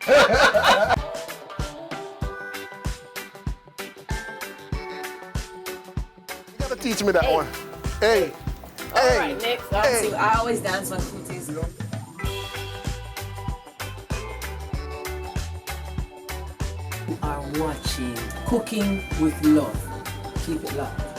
You gotta teach me that one. Hey. All right, next. Hey. I always dance on cooties. You are watching Cooking with Love. Keep it locked.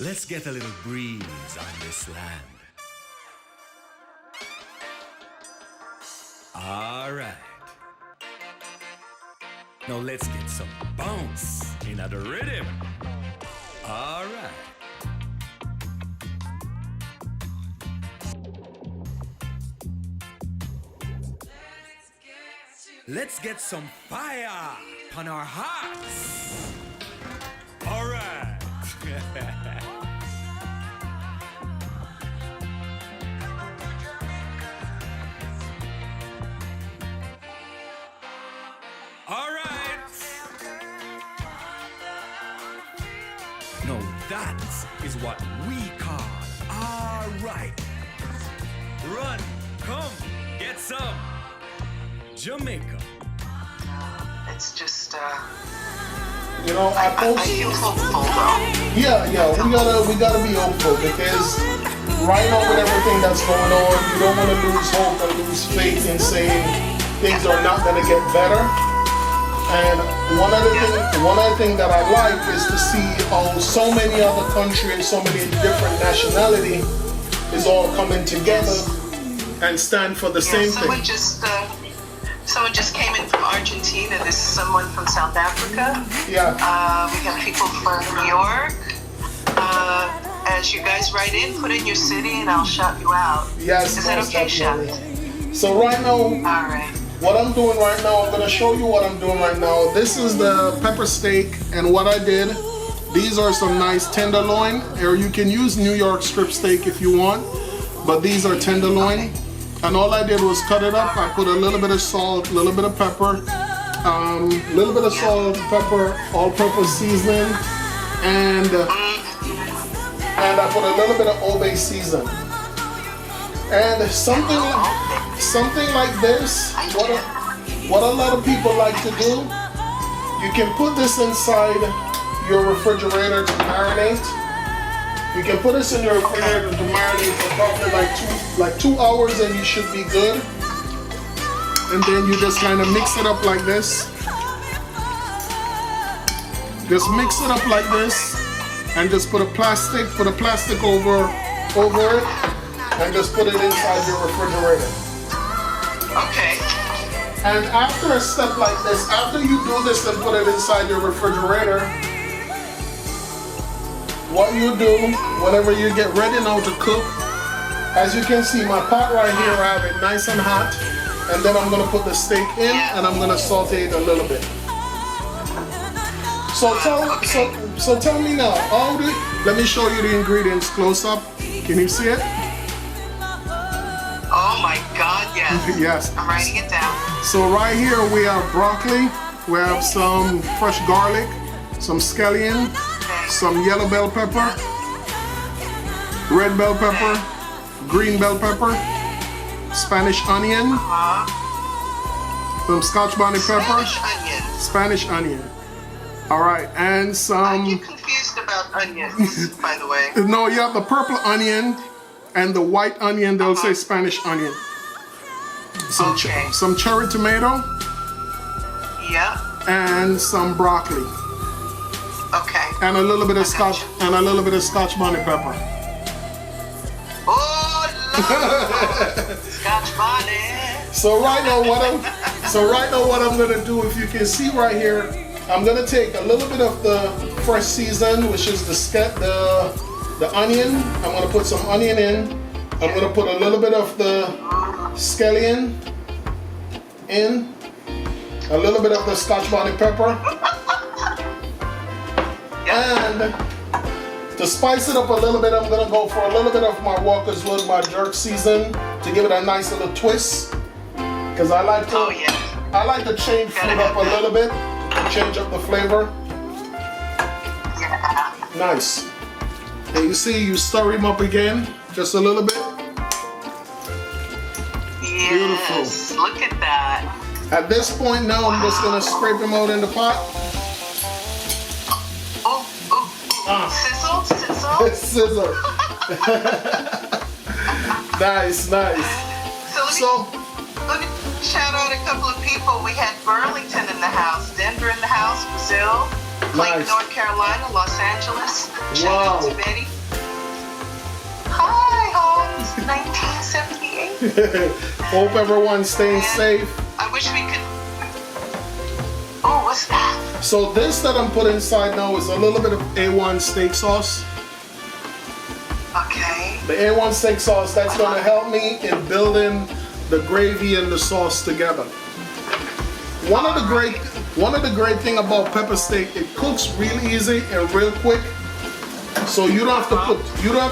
Let's get a little breeze on this land. All right. Now let's get some bounce in the rhythm. All right. Let's get some fire on our hearts. All right. All right. No, that is what we call all right. Run, come, get some. Jamaica. It's just, you know, I feel hopeful though. Yeah, we gotta be hopeful because right now with everything that's going on, you don't want to lose hope and lose faith in saying things are not gonna get better. And one other thing that I like is to see how so many other countries and so many different nationality is all coming together and stand for the same thing. Someone just came in from Argentina. This is someone from South Africa. Yeah. We have people from New York. As you guys write in, put in your city and I'll shout you out. Yes. Is that okay, Chef? So right now, all right. What I'm doing right now, I'm gonna show you what I'm doing right now. This is the pepper steak, and what I did, these are some nice tenderloin, or you can use New York strip steak if you want, but these are tenderloin. Okay. And all I did was cut it up. I put a little bit of salt, a little bit of pepper, little bit of salt, pepper, all-purpose seasoning, and I put a little bit of Old Bay season. And something like this, what a lot of people like to do, you can put this inside your refrigerator to marinate. You can put this in your refrigerator to marinate for probably like 2 hours and you should be good. And then you just kind of mix it up like this. Just mix it up like this and just put a plastic over it and just put it inside your refrigerator. Okay. And after a step like this, after you do this and put it inside your refrigerator, what you do, whenever you get ready now to cook, As you can see, my pot right here, I have it nice and hot. And then I'm gonna put the steak in and I'm gonna saute it a little bit. So tell me now, let me show you the ingredients close up. Can you see it? Oh my God, yes. Yes. I'm writing it down. So right here we have broccoli, we have some fresh garlic, some scallion, some yellow bell pepper, red bell pepper, green bell pepper, Spanish onion, some Scotch bonnet pepper, Spanish onion. All right, and some. I get confused about onions, by the way. No, you have the purple onion and the white onion. They'll say Spanish onion. Some cherry tomato. Yeah. And some broccoli. Okay. And a little bit of Scotch bonnet pepper. Oh, Lord. Scotch bonnet. So right now what I'm gonna do, if you can see right here, I'm gonna take a little bit of the fresh season, which is the onion. I'm gonna put some onion in. I'm gonna put a little bit of the scallion in. A little bit of the Scotch bonnet pepper. And to spice it up a little bit, I'm gonna go for a little bit of my Walker's Wood, my jerk season, to give it a nice little twist. Cause I like to change food up a little bit, to change up the flavor. Nice. And you see, you stir him up again, just a little bit. Yes, beautiful. Look at that. At this point now, I'm just gonna scrape him out in the pot. Sizzle, sizzle. Sizzle. Nice. So let me shout out a couple of people. We had Burlington in the house, Denver in the house, Brazil, Clayton, North Carolina, Los Angeles. Shout out to Betty. Hi, Holmes, 1978. Hope everyone's staying safe. I wish we could. Oh, what's that? So this that I'm putting inside now is a little bit of A1 steak sauce. Okay. The A1 steak sauce, that's going to help me in building the gravy and the sauce together. One of the great thing about pepper steak, it cooks real easy and real quick. So you don't have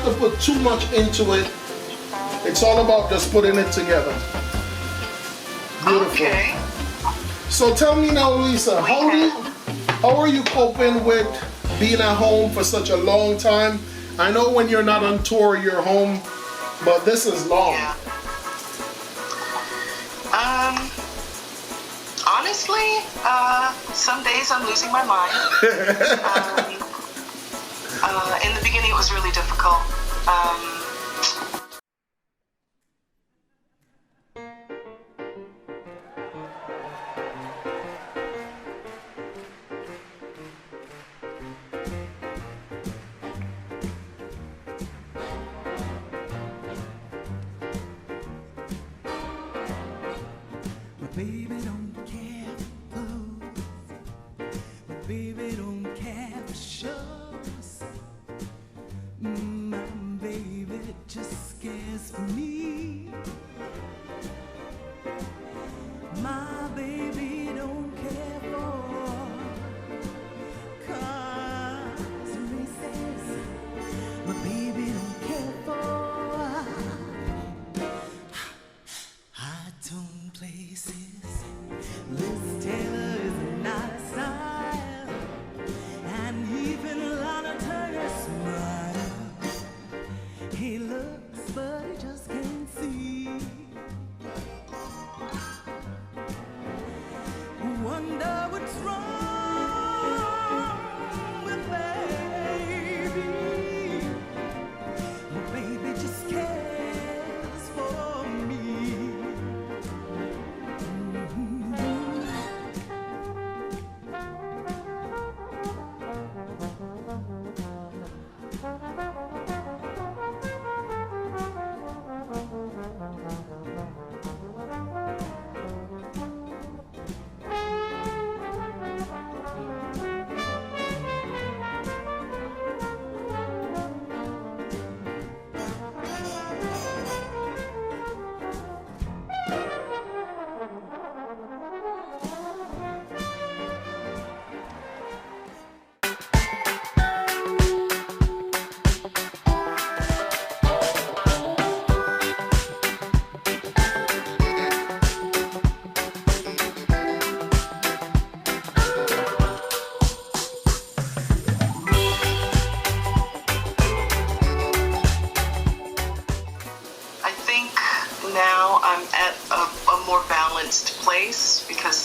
to put too much into it. It's all about just putting it together. Beautiful. Okay. So tell me now, Lisa, how are you coping with being at home for such a long time? I know when you're not on tour, you're home, but this is long. Yeah. Honestly, some days I'm losing my mind. In the beginning, it was really difficult. Baby don't care for clothes. My baby don't care for shows. My baby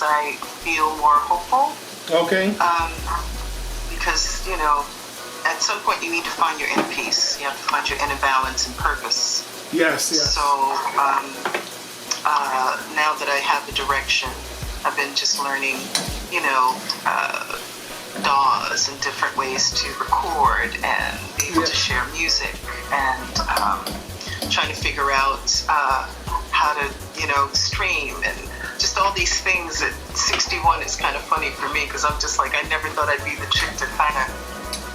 I feel more hopeful. Okay. Because, you know, at some point you need to find your inner peace. You have to find your inner balance and purpose. Yes, yes. So now that I have the direction, I've been just learning, you know, DAWs and different ways to record and be able to share music, and trying to figure out how to, you know, stream, and just all these things. At 61 is kind of funny for me, because I'm just like, I never thought I'd be the chick to kind of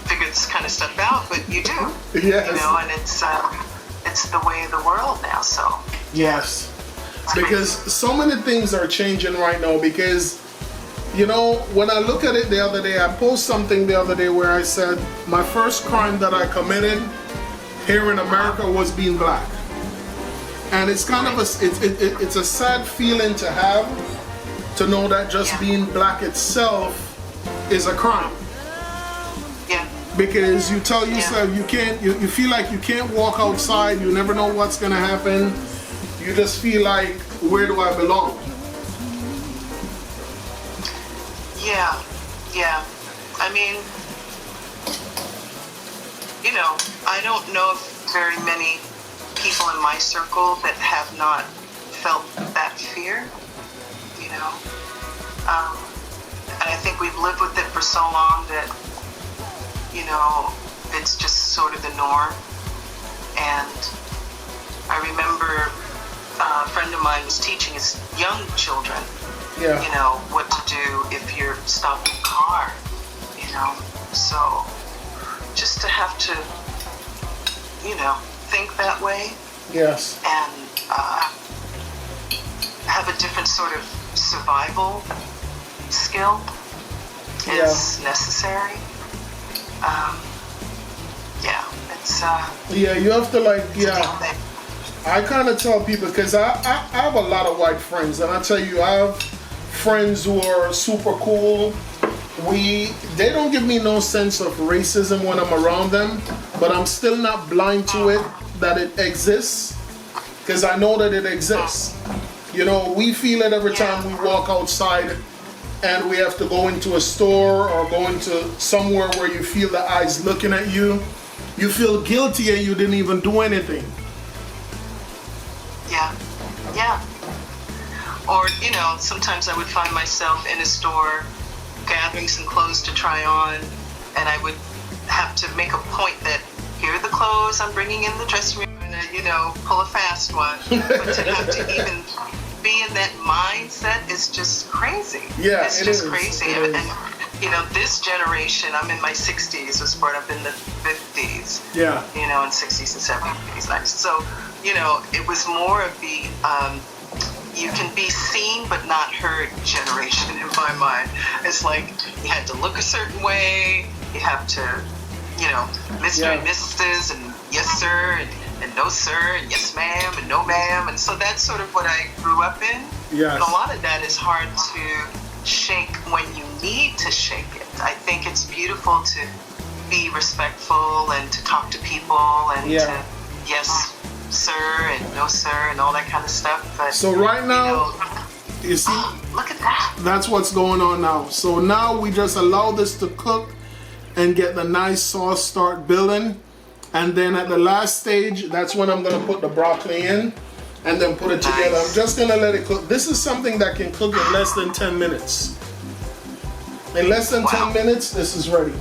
figure this kind of stuff out, but you do. Yes. You know, and it's the way of the world now. So yes, because so many things are changing right now. Because, you know, when I look at it the other day, I posted something the other day where I said my first crime that I committed here in America was being black, and it's kind of it's a sad feeling to have, to know that just being black itself is a crime. yeah, Because you tell yourself you can't, you feel like you can't walk outside, you never know what's gonna happen, you just feel like, where do I belong? yeah. I mean, you know, I don't know of very many people in my circle that have not felt that fear, you know. And I think we've lived with it for so long that, you know, it's just sort of the norm. And I remember a friend of mine was teaching his young children, you know, what to do if you're stopped in a car, you know. So just to have to, you know, think that way. Yes. And have a different sort of survival skill is necessary. It's you have to, like, I kind of tell people, because I have a lot of white friends, and I tell you, I have friends who are super cool. They don't give me no sense of racism when I'm around them, but I'm still not blind to it, that it exists, because I know that it exists. You know, we feel it every time we walk outside and we have to go into a store or go into somewhere where you feel the eyes looking at you. You feel guilty and you didn't even do anything. Yeah. Or, you know, sometimes I would find myself in a store gathering some clothes to try on, and I would have to make a point that here are the clothes I'm bringing in the dressing room, and you know, pull a fast one. But to have to even be in that mindset is just crazy. Yeah, it's just crazy. And you know, this generation, I'm in my 60s, was brought up in the 50s. Yeah. You know, and 60s and 70s. So, you know, it was more of the you can be seen but not heard generation in my mind. It's like you had to look a certain way, you have to, you know, Mr. and Mrs. and yes sir and no sir and yes ma'am and no ma'am. And so that's sort of what I grew up in. Yes. And a lot of that is hard to shake when you need to shake it. I think it's beautiful to be respectful and to talk to people and to yes sir and no sir and all that kind of stuff. But so right now, you see, look at that. That's what's going on now. So now we just allow this to cook and get the nice sauce start building, and then at the last stage, that's when I'm gonna put the broccoli in and then put it together. I'm just gonna let it cook. This is something that can cook in less than 10 minutes. In less than 10 minutes, this is ready.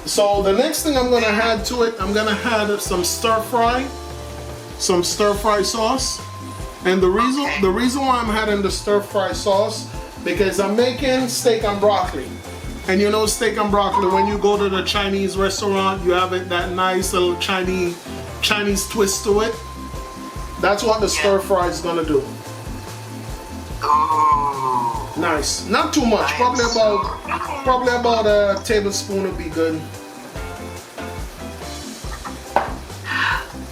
So the next thing I'm gonna add to it, I'm gonna add some stir fry sauce. And the reason why I'm adding the stir fry sauce, because I'm making steak and broccoli. And you know, steak and broccoli, when you go to the Chinese restaurant, you have it that nice little Chinese twist to it. That's what the stir fry is gonna do. Nice. Not too much. Probably about a tablespoon would be good.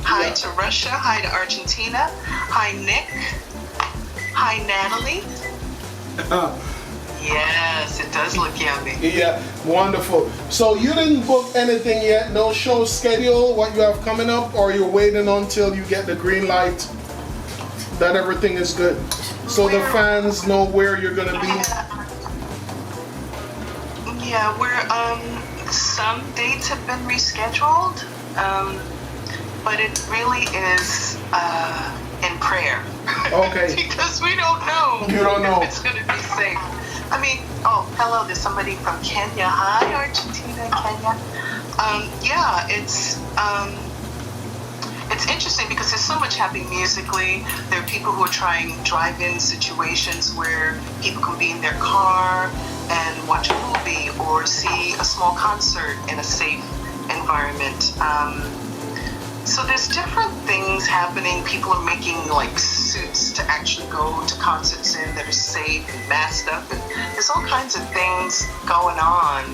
Hi to Russia. Hi to Argentina. Hi Nick. Hi Natalie. Yes, it does look yummy. Yeah, wonderful. So you didn't book anything yet? No show schedule? What you have coming up? Or you're waiting until you get the green light that everything is good? so the fans know where you're gonna be. Yeah, some dates have been rescheduled, but it really is in prayer. Okay. Because we don't know. You don't know. If it's going to be safe. I mean, oh, hello, there's somebody from Kenya. Hi, Argentina, Kenya. Yeah, it's interesting because there's so much happening musically. There are people who are trying drive-in situations where people can be in their car and watch a movie or see a small concert in a safe environment. So there's different things happening. People are making like suits to actually go to concerts in that are safe and masked up, and there's all kinds of things going on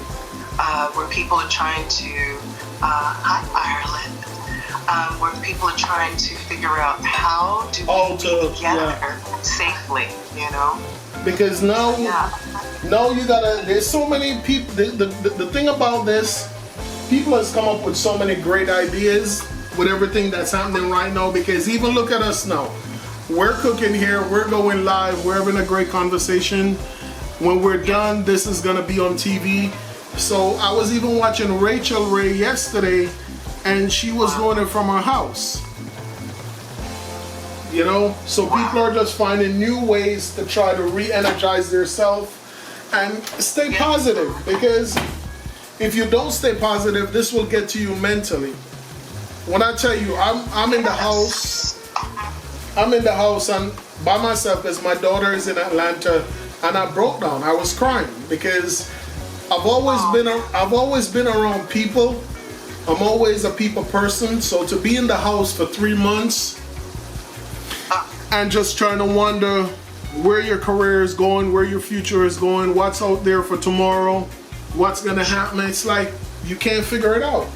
where people are trying to hi Ireland, where people are trying to figure out how do we be together safely, you know? Because now you gotta. There's so many people. The thing about this, people has come up with so many great ideas with everything that's happening right now, because even look at us now. We're cooking here, we're going live, we're having a great conversation. When we're done, this is gonna be on TV. So I was even watching Rachel Ray yesterday, and she was doing it from her house. You know, so people are just finding new ways to try to re-energize themselves and stay positive, because if you don't stay positive, this will get to you mentally. When I tell you, I'm in the house and by myself because my daughter is in Atlanta, and I broke down. I was crying because I've always been around people. I'm always a people person. So to be in the house for 3 months and just trying to wonder where your career is going, where your future is going, what's out there for tomorrow, what's gonna happen, it's like you can't figure it out.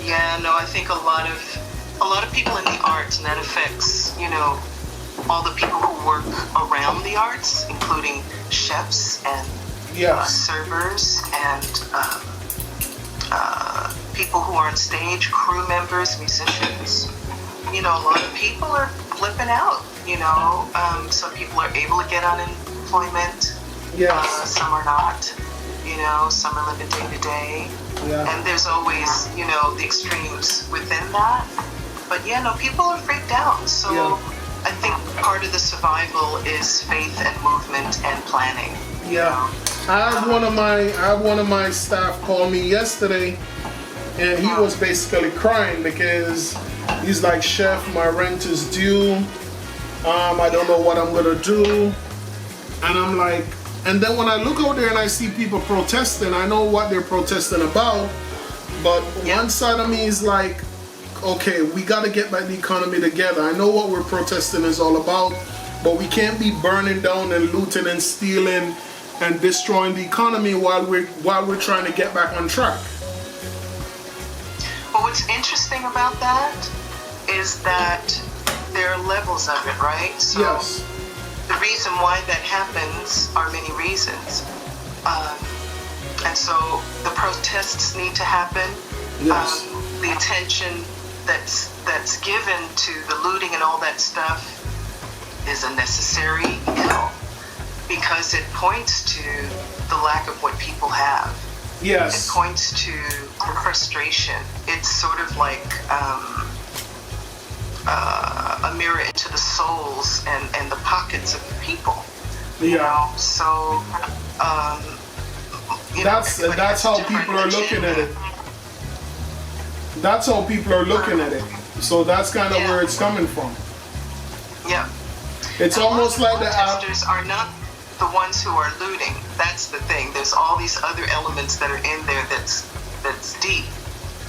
Yeah, no, I think a lot of people in the arts, and that affects, you know, all the people who work around the arts, including chefs and servers and people who are on stage, crew members, musicians. You know, a lot of people are flipping out, you know. Some people are able to get unemployment. Some are not. You know, some are living day to day. And there's always, you know, the extremes within that. But yeah, no, people are freaked out. So I think part of the survival is faith and movement and planning. Yeah. I had one of my staff call me yesterday, and he was basically crying because he's like, "Chef, my rent is due. I don't know what I'm gonna do." And I'm like, and then when I look out there and I see people protesting, I know what they're protesting about, but one side of me is like, okay, we got to get back the economy together. I know what we're protesting is all about, but we can't be burning down and looting and stealing and destroying the economy while we're trying to get back on track. Well, what's interesting about that is that there are levels of it, right? So the reason why that happens are many reasons. And so the protests need to happen. The attention that's given to the looting and all that stuff is unnecessary, you know, because it points to the lack of what people have. It points to the frustration. It's sort of like a mirror into the souls and the pockets of the people. You know, so that's how people are looking at it. That's how people are looking at it. So that's kind of where it's coming from. Yeah. It's almost like the protesters are not the ones who are looting. That's the thing. There's all these other elements that are in there that's deep,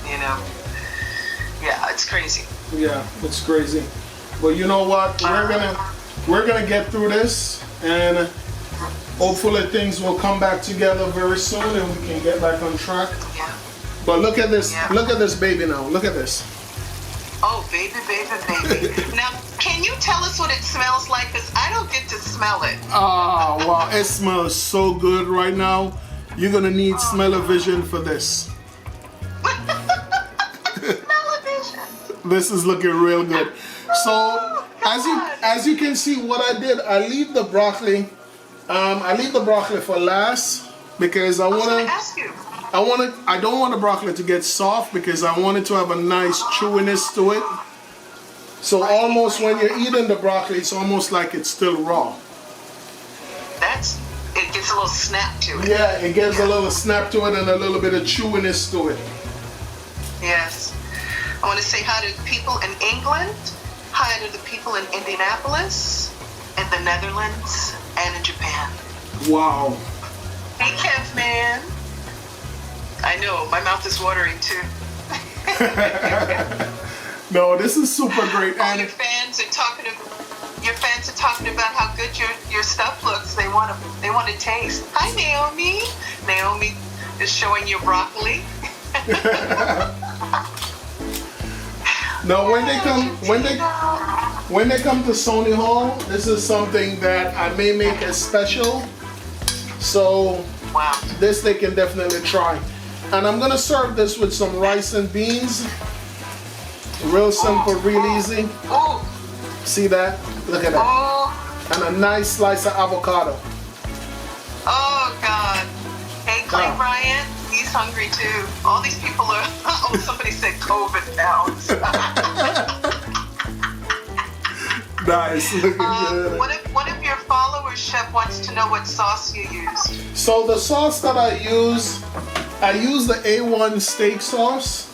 you know. Yeah, it's crazy. Yeah, it's crazy. But you know what? We're gonna get through this, and hopefully things will come back together very soon, and we can get back on track. Yeah. But look at this. Look at this baby now. Look at this. Oh, baby. Now, can you tell us what it smells like? Because I don't get to smell it. Oh, wow. It smells so good right now. You're going to need smell-o-vision for this. Smell-o-vision. This is looking real good. So, As you can see, what I did, I leave the broccoli. I leave the broccoli for last because I want to ask you. I don't want the broccoli to get soft because I want it to have a nice chewiness to it. So almost when you're eating the broccoli, it's almost like it's still raw. It gets a little snap to it. Yeah, it gives a little snap to it and a little bit of chewiness to it. Yes. I want to say hi to the people in England, hi to the people in Indianapolis, in the Netherlands, and in Japan. Wow. Hey, Kev, man. I know, my mouth is watering too. No, this is super great. All your fans are talking about how good your stuff looks. They want to taste. Hi, Naomi. Naomi is showing you broccoli. Now, when they come to Sony Hall, this is something that I may make as special. So wow, this they can definitely try. And I'm gonna serve this with some rice and beans. Real simple, real easy. Ooh. See that? Look at that. And a nice slice of avocado. Oh God. Hey, Clay Bryant, he's hungry too. All these people are, oh, somebody said COVID pounds. Nice, looking good. One of your followers, Chef, wants to know what sauce you used. So the sauce that I use the A1 steak sauce.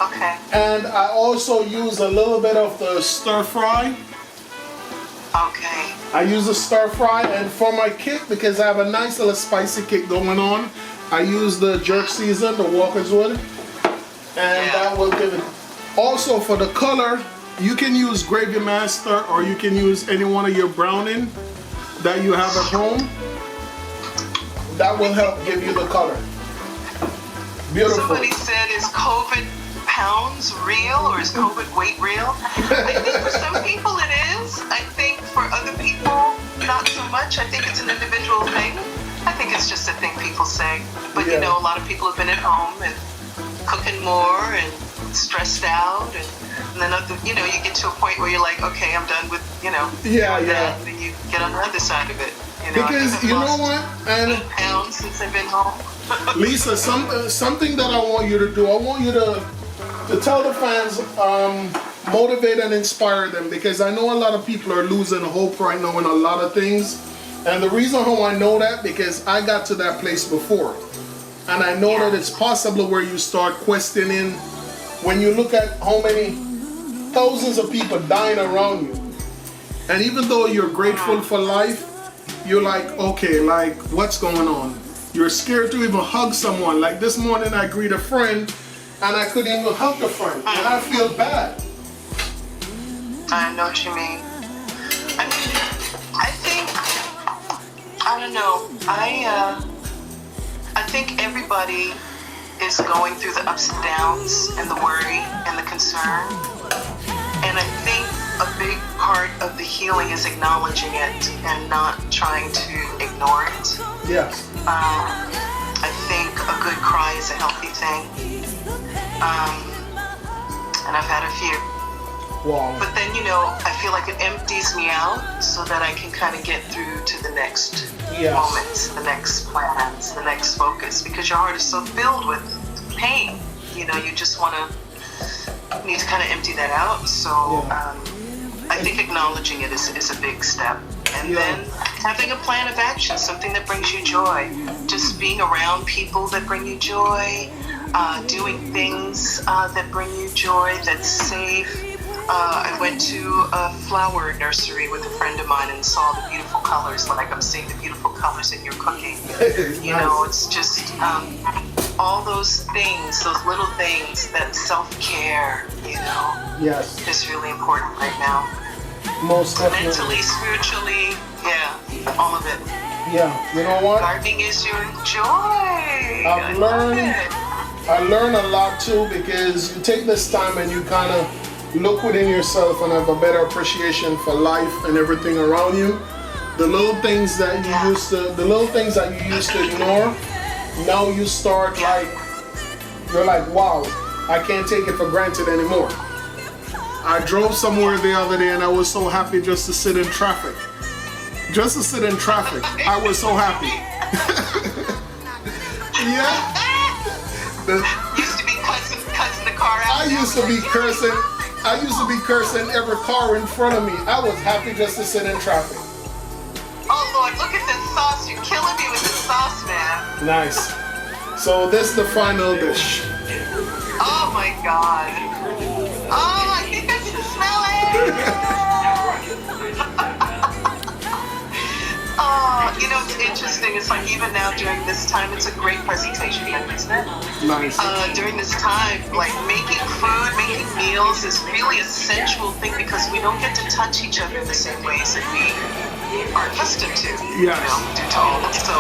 Okay. And I also use a little bit of the stir fry. Okay. I use a stir fry, and for my kick, because I have a nice little spicy kick going on, I use the jerk season, the Walker's Wood, and that will give it. Also for the color, you can use Gravy Master or you can use any one of your browning that you have at home. That will help give you the color. Beautiful. Somebody said, is COVID pounds real or is COVID weight real? I think for some people it is. I think for other people, not so much. I think it's an individual thing. I think it's just a thing people say. But you know, a lot of people have been at home and cooking more and stressed out, and then you know, you get to a point where you're like, okay, I'm done with, you know, that, and then you get on the other side of it. You know, because you know what, and 8 pounds since I've been home. Lisa, something that I want you to do, I want you to tell the fans, motivate and inspire them, because I know a lot of people are losing hope right now in a lot of things. And the reason how I know that, because I got to that place before. And I know that it's possible where you start questioning when you look at how many thousands of people dying around you. And even though you're grateful for life, you're like, okay, like, what's going on? You're scared to even hug someone. Like this morning I greet a friend and I couldn't even hug a friend. And I feel bad. I know what you mean. I mean, I don't know. I think everybody is going through the ups and downs and the worry and the concern. And I think a big part of the healing is acknowledging it and not trying to ignore it. Yes. I think a good cry is a healthy thing. And I've had a few. Wow. But then, you know, I feel like it empties me out so that I can kind of get through to the next moments, the next plans, the next focus, because your heart is so filled with pain. You know, you just need to kind of empty that out. So I think acknowledging it is a big step. And then having a plan of action, something that brings you joy. Just being around people that bring you joy, doing things that bring you joy, that's safe. I went to a flower nursery with a friend of mine and saw the beautiful colors, like I'm seeing the beautiful colors in your cooking. You know, it's just all those things, those little things, that self-care, you know, is really important right now. Most definitely. Mentally, spiritually, all of it. Yeah, you know what? Gardening is your joy. I learn a lot too, because you take this time and you kind of look within yourself and have a better appreciation for life and everything around you. The little things that you used to ignore, now you start you're like, wow, I can't take it for granted anymore. I drove somewhere the other day and I was so happy just to sit in traffic. Just to sit in traffic. I was so happy. Yeah. Used to be cussing the car out. I used to be cursing every car in front of me. I was happy just to sit in traffic. Oh Lord, look at this sauce. You're killing me with this sauce, man. Nice. So this is the final dish. Oh my God. Oh, I think I can smell it. Oh, you know, it's interesting. It's like even now during this time, it's a great presentation, isn't it? Nice. During this time, like making food, making meals is really a sensual thing because we don't get to touch each other the same ways that we are accustomed to. Yes. You know, due to all that. So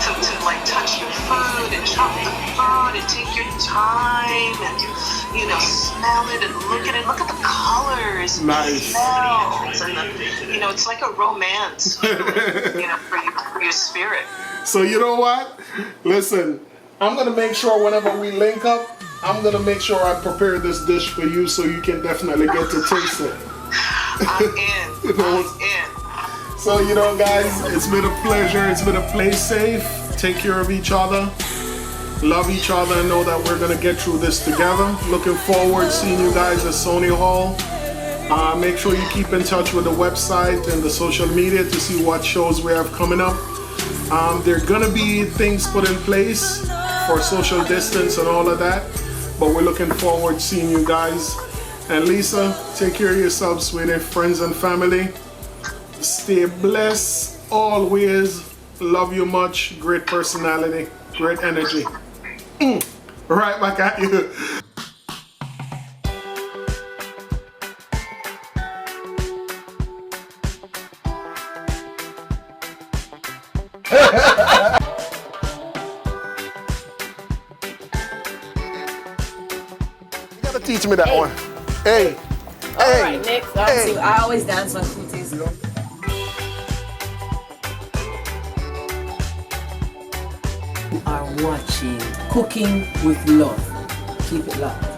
to like touch your food and chop the food and take your time and smell it and look at it. Look at the colors, nice. The smells, and it's like a romance. For your spirit. So you know what? Listen, I'm gonna make sure whenever we link up, I'm gonna make sure I prepare this dish for you so you can definitely get to taste it. I'm in. I'm in. So guys, it's been a pleasure. It's been a play safe. Take care of each other. Love each other and know that we're gonna get through this together. Looking forward to seeing you guys at Sony Hall. Make sure you keep in touch with the website and the social media to see what shows we have coming up. There are gonna be things put in place for social distance and all of that, but we're looking forward to seeing you guys. And Lisa, take care of yourself, sweetie, friends and family. Stay blessed always. Love you much. Great personality, great energy. Right back at you. You gotta teach me that one. Hey. All right, next on to I always dance on cooties. You are watching Cooking with Love. Keep it locked.